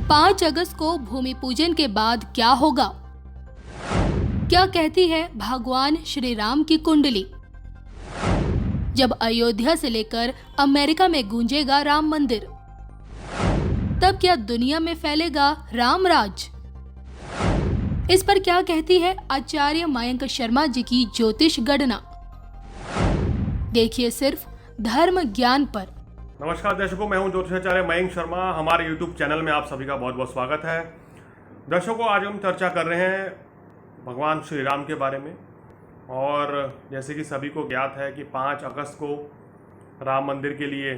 5 अगस्त को भूमि पूजन के बाद क्या होगा? क्या कहती है भगवान श्री राम की कुंडली? जब अयोध्या से लेकर अमेरिका में गूंजेगा राम मंदिर, तब क्या दुनिया में फैलेगा राम राज? इस पर क्या कहती है आचार्य मयंक शर्मा जी की ज्योतिष गणना? देखिए सिर्फ धर्म ज्ञान पर। नमस्कार दर्शकों, मैं हूं ज्योतिषाचार्य मयंक शर्मा। हमारे यूट्यूब चैनल में आप सभी का बहुत बहुत स्वागत है। दर्शकों, आज हम चर्चा कर रहे हैं भगवान श्री राम के बारे में। और जैसे कि सभी को ज्ञात है कि 5 अगस्त को राम मंदिर के लिए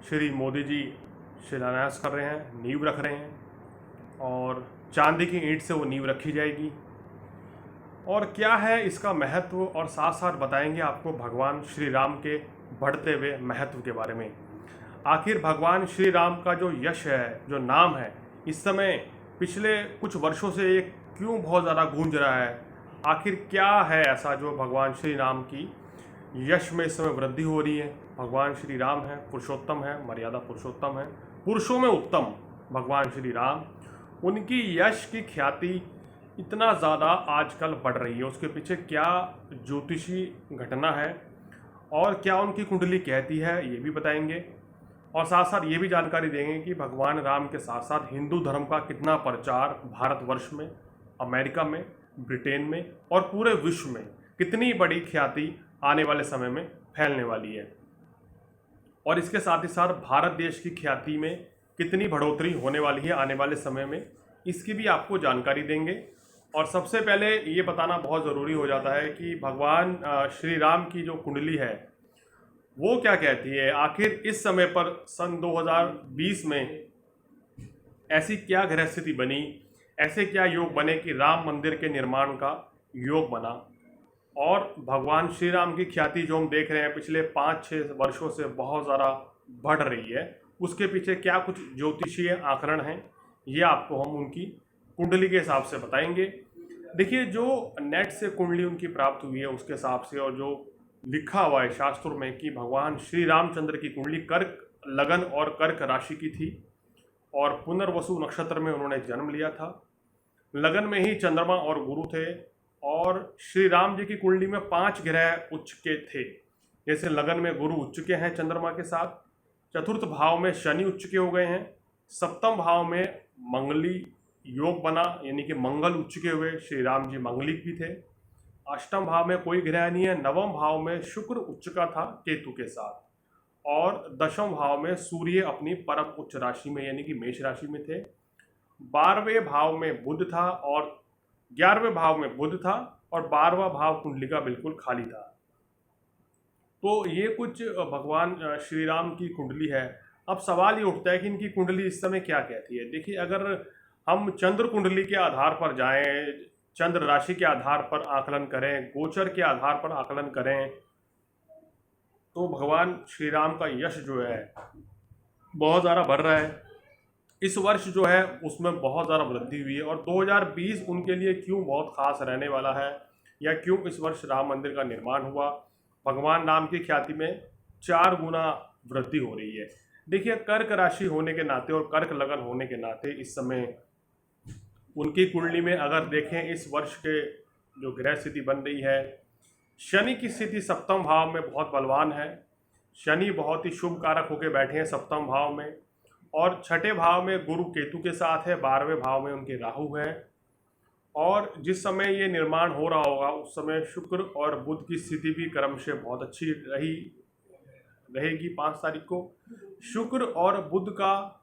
श्री मोदी जी शिलान्यास कर रहे हैं, नींव रख रहे हैं और चांदी की ईंट से वो नींव रखी जाएगी। और क्या है इसका महत्व, और साथ साथ बताएंगे आपको भगवान श्री राम के बढ़ते हुए महत्व के बारे में। आखिर भगवान श्री राम का जो यश है, जो नाम है, इस समय पिछले कुछ वर्षों से ये क्यों बहुत ज़्यादा गूंज रहा है? आखिर क्या है ऐसा जो भगवान श्री राम की यश में इस समय वृद्धि हो रही है? भगवान श्री राम है, पुरुषोत्तम है, मर्यादा पुरुषोत्तम है, पुरुषों में उत्तम भगवान श्री राम। उनकी यश की ख्याति इतना ज़्यादा आजकल बढ़ रही है, उसके पीछे क्या ज्योतिषी घटना है और क्या उनकी कुंडली कहती है, ये भी बताएंगे। और साथ साथ ये भी जानकारी देंगे कि भगवान राम के साथ साथ हिंदू धर्म का कितना प्रचार भारतवर्ष में, अमेरिका में, ब्रिटेन में और पूरे विश्व में कितनी बड़ी ख्याति आने वाले समय में फैलने वाली है। और इसके साथ ही साथ भारत देश की ख्याति में कितनी बढ़ोतरी होने वाली है आने वाले समय में, इसकी भी आपको जानकारी देंगे। और सबसे पहले ये बताना बहुत ज़रूरी हो जाता है कि भगवान श्री राम की जो कुंडली है वो क्या कहती है। आखिर इस समय पर सन 2020 में ऐसी क्या ग्रह स्थिति बनी, ऐसे क्या योग बने कि राम मंदिर के निर्माण का योग बना। और भगवान श्री राम की ख्याति जो हम देख रहे हैं पिछले 5-6 वर्षों से बहुत ज़्यादा बढ़ रही है, उसके पीछे क्या कुछ ज्योतिषीय आकरण हैं, ये आपको हम उनकी कुंडली के हिसाब से बताएंगे। देखिए, जो नेट से कुंडली उनकी प्राप्त हुई है उसके हिसाब से, और जो लिखा हुआ है शास्त्रों में कि भगवान श्री रामचंद्र की कुंडली कर्क लगन और कर्क राशि की थी और पुनर्वसु नक्षत्र में उन्होंने जन्म लिया था। लगन में ही चंद्रमा और गुरु थे। और श्री राम जी की कुंडली में 5 ग्रह उच्च के थे। जैसे लगन में गुरु उच्च के हैं चंद्रमा के साथ, चतुर्थ भाव में शनि उच्च के हो गए हैं, सप्तम भाव में मंगली योग बना, यानी कि मंगल उच्च के हुए, श्री राम जी मंगलिक भी थे। अष्टम भाव में कोई ग्रह नहीं है, नवम भाव में शुक्र उच्च का था केतु के साथ, और दशम भाव में सूर्य अपनी परम उच्च राशि में यानी कि मेष राशि में थे। 12वें भाव में बुध था और 11वें भाव में बुध था और 12वां भाव कुंडली का बिल्कुल खाली था। तो ये कुछ भगवान श्री राम की कुंडली है। अब सवाल ये उठता है कि इनकी कुंडली इस समय क्या कहती है। देखिए, अगर हम चंद्र कुंडली के आधार पर जाएं, चंद्र राशि के आधार पर आकलन करें, गोचर के आधार पर आकलन करें, तो भगवान श्री राम का यश जो है बहुत ज़्यादा बढ़ रहा है। इस वर्ष जो है उसमें बहुत ज़्यादा वृद्धि हुई है। और 2020 उनके लिए क्यों बहुत खास रहने वाला है, या क्यों इस वर्ष राम मंदिर का निर्माण हुआ, भगवान राम की ख्याति में 4 गुना वृद्धि हो रही है। देखिए, कर्क राशि होने के नाते और कर्क लगन होने के नाते इस समय उनकी कुंडली में अगर देखें, इस वर्ष के जो ग्रह स्थिति बन रही है, शनि की स्थिति सप्तम भाव में बहुत बलवान है। शनि बहुत ही शुभ कारक होकर बैठे हैं सप्तम भाव में, और छठे भाव में गुरु केतु के साथ है, 12वें भाव में उनके राहु है। और जिस समय ये निर्माण हो रहा होगा उस समय शुक्र और बुध की स्थिति भी क्रमशः बहुत अच्छी रहेगी। 5 तारीख को शुक्र और बुध का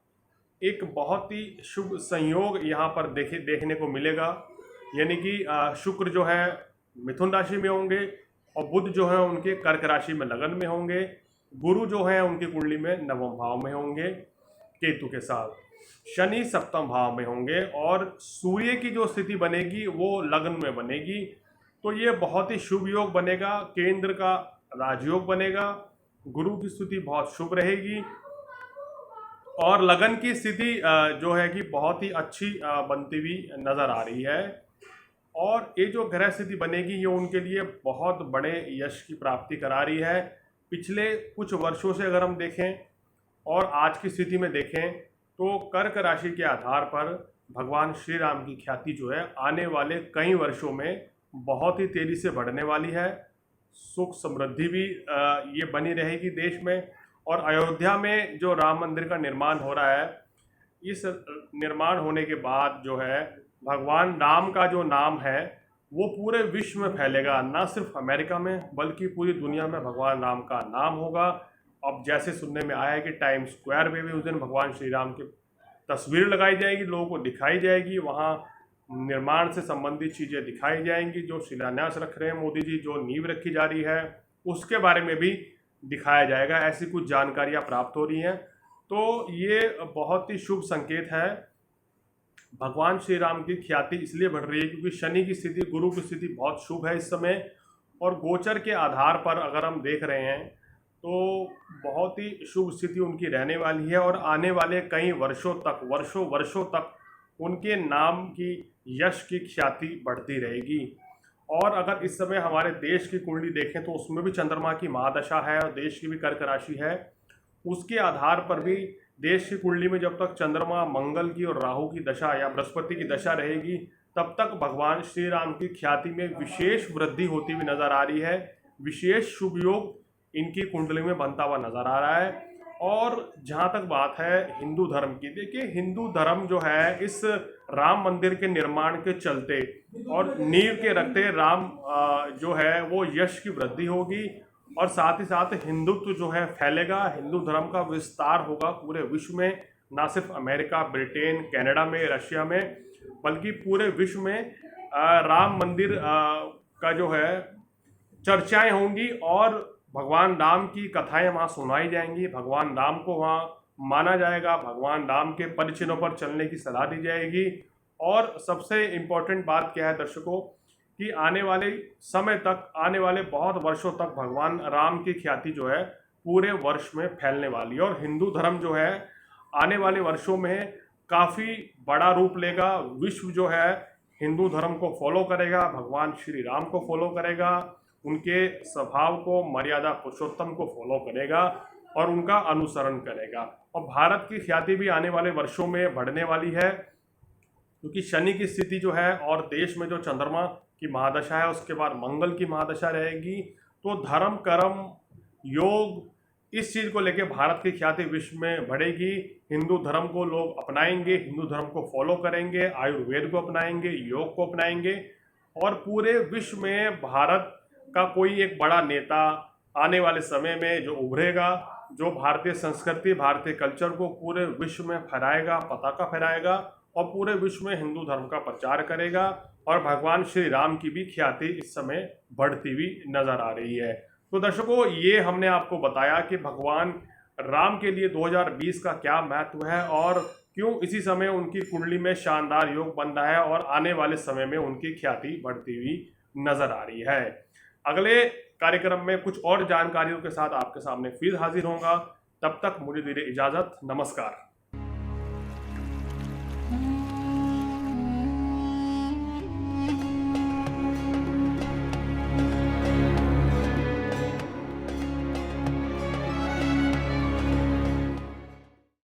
एक बहुत ही शुभ संयोग यहाँ पर देखने को मिलेगा। यानी कि शुक्र जो है मिथुन राशि में होंगे और बुध जो है उनके कर्क राशि में लगन में होंगे। गुरु जो है उनकी कुंडली में नवम भाव में होंगे केतु के साथ। शनि सप्तम भाव में होंगे और सूर्य की जो स्थिति बनेगी वो लगन में बनेगी। तो ये बहुत ही शुभ योग बनेगा, केंद्र का राजयोग बनेगा। गुरु की स्थिति बहुत शुभ रहेगी और लगन की स्थिति जो है कि बहुत ही अच्छी बनती हुई नज़र आ रही है। और ये जो ग्रह स्थिति बनेगी ये उनके लिए बहुत बड़े यश की प्राप्ति करा रही है। पिछले कुछ वर्षों से अगर हम देखें और आज की स्थिति में देखें तो कर्क राशि के आधार पर भगवान श्री राम की ख्याति जो है आने वाले कई वर्षों में बहुत ही तेज़ी से बढ़ने वाली है। सुख समृद्धि भी ये बनी रहेगी देश में। और अयोध्या में जो राम मंदिर का निर्माण हो रहा है, इस निर्माण होने के बाद जो है भगवान राम का जो नाम है वो पूरे विश्व में फैलेगा, ना सिर्फ अमेरिका में बल्कि पूरी दुनिया में भगवान राम का नाम होगा। अब जैसे सुनने में आया है कि टाइम स्क्वायर में भी उस दिन भगवान श्री राम की तस्वीर लगाई जाएगी, लोगों को दिखाई जाएगी, वहाँ निर्माण से संबंधित चीज़ें दिखाई जाएंगी, जो शिलान्यास रख रहे हैं मोदी जी, जो नींव रखी जा रही है उसके बारे में भी दिखाया जाएगा। ऐसी कुछ जानकारियाँ प्राप्त हो रही हैं, तो ये बहुत ही शुभ संकेत है। भगवान श्री राम की ख्याति इसलिए बढ़ रही है क्योंकि शनि की स्थिति, गुरु की स्थिति बहुत शुभ है इस समय, और गोचर के आधार पर अगर हम देख रहे हैं तो बहुत ही शुभ स्थिति उनकी रहने वाली है। और आने वाले कई वर्षों तक उनके नाम की, यश की ख्याति बढ़ती रहेगी। और अगर इस समय हमारे देश की कुंडली देखें तो उसमें भी चंद्रमा की महादशा है और देश की भी कर्क राशि है। उसके आधार पर भी देश की कुंडली में जब तक चंद्रमा, मंगल की और राहु की दशा या बृहस्पति की दशा रहेगी तब तक भगवान श्री राम की ख्याति में विशेष वृद्धि होती हुई नजर आ रही है। विशेष शुभ योग इनकी कुंडली में बनता हुआ नजर आ रहा है। और जहाँ तक बात है हिंदू धर्म की, देखिए हिंदू धर्म जो है इस राम मंदिर के निर्माण के चलते और नींव के रखते राम जो है वो यश की वृद्धि होगी, और साथ ही साथ हिंदुत्व जो है फैलेगा, हिंदू धर्म का विस्तार होगा पूरे विश्व में, ना सिर्फ अमेरिका, ब्रिटेन, कनाडा में, रशिया में, बल्कि पूरे विश्व में राम मंदिर का जो है चर्चाएं होंगी और भगवान राम की कथाएं वहाँ सुनाई जाएंगी। भगवान राम को वहाँ माना जाएगा, भगवान राम के परिचिनों पर चलने की सलाह दी जाएगी। और सबसे इम्पोर्टेंट बात क्या है दर्शकों, कि आने वाले समय तक, आने वाले बहुत वर्षों तक भगवान राम की ख्याति जो है पूरे वर्ष में फैलने वाली है। और हिंदू धर्म जो है आने वाले वर्षों में काफ़ी बड़ा रूप लेगा। विश्व जो है हिंदू धर्म को फॉलो करेगा, भगवान श्री राम को फॉलो करेगा, उनके स्वभाव को, मर्यादा पुरुषोत्तम को फॉलो करेगा और उनका अनुसरण करेगा। और भारत की ख्याति भी आने वाले वर्षों में बढ़ने वाली है, क्योंकि शनि की स्थिति जो है और देश में जो चंद्रमा की महादशा है, उसके बाद मंगल की महादशा रहेगी। तो धर्म, कर्म, योग, इस चीज़ को लेके भारत की ख्याति विश्व में बढ़ेगी। हिंदू धर्म को लोग अपनाएंगे, हिंदू धर्म को फॉलो करेंगे, आयुर्वेद को अपनाएंगे, योग को अपनाएंगे, और पूरे विश्व में भारत का कोई एक बड़ा नेता आने वाले समय में जो उभरेगा, जो भारतीय संस्कृति, भारतीय कल्चर को पूरे विश्व में फहराएगा, पताका फहराएगा और पूरे विश्व में हिंदू धर्म का प्रचार करेगा। और भगवान श्री राम की भी ख्याति इस समय बढ़ती हुई नजर आ रही है। तो दर्शकों, ये हमने आपको बताया कि भगवान राम के लिए 2020 का क्या महत्व है और क्यों इसी समय उनकी कुंडली में शानदार योग बन रहा है और आने वाले समय में उनकी ख्याति बढ़ती हुई नजर आ रही है। अगले कार्यक्रम में कुछ और जानकारियों के साथ आपके सामने फिर हाजिर होऊंगा। तब तक मुझे दीजिए इजाजत। नमस्कार।